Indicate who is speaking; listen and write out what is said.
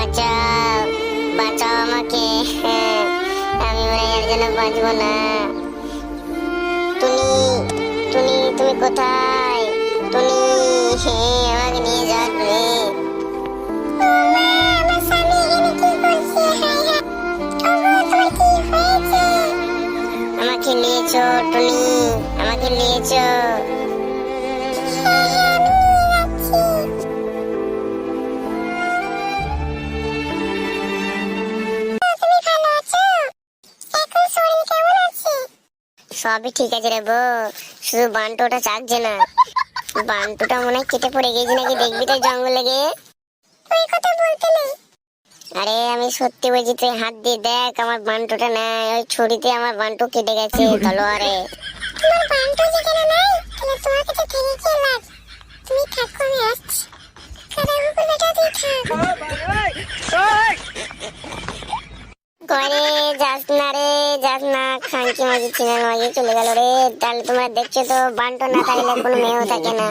Speaker 1: বাঁচাও, বাঁচাও আমাকে। আমি মনে হয় এর জন্য বাঁচবো না। টুনি, টুনি তুমি কোথায়? টুনি, আমাকে নিয়ে যাও টুনি। আমাকে নিয়েছো টুনি, আমাকে নিয়েছো। সবই ঠিক আছে রে বউ, শুধু বান্টুটা চাকছে না। বান্টুটা মনে হয় কেটে পড়ে গেছে নাকি, দেখবি তো জঙ্গলে গিয়ে। আরে আমি সত্যি বলছি, তুই হাত দিয়ে দেখ, আমার বান্টুটা নাই। ওই ছুরিতে আমার বান্টু কেটে গেছে তলোয়ারে। তোমার বান্টু যেখানে নাই, তাহলে তোমার কাছে থেকে কি লাভ? তুমি থাকো, আমি আসছি। কাদা কুকুর বেটা তুই থাক। করে যাস না রে, যাস না। খানকি মাগি চিনার মাগি চলে গেল রে। তাহলে তোমরা দেখছো তো, বান্টু না থাকলে কোনো মেয়েও থাকে না।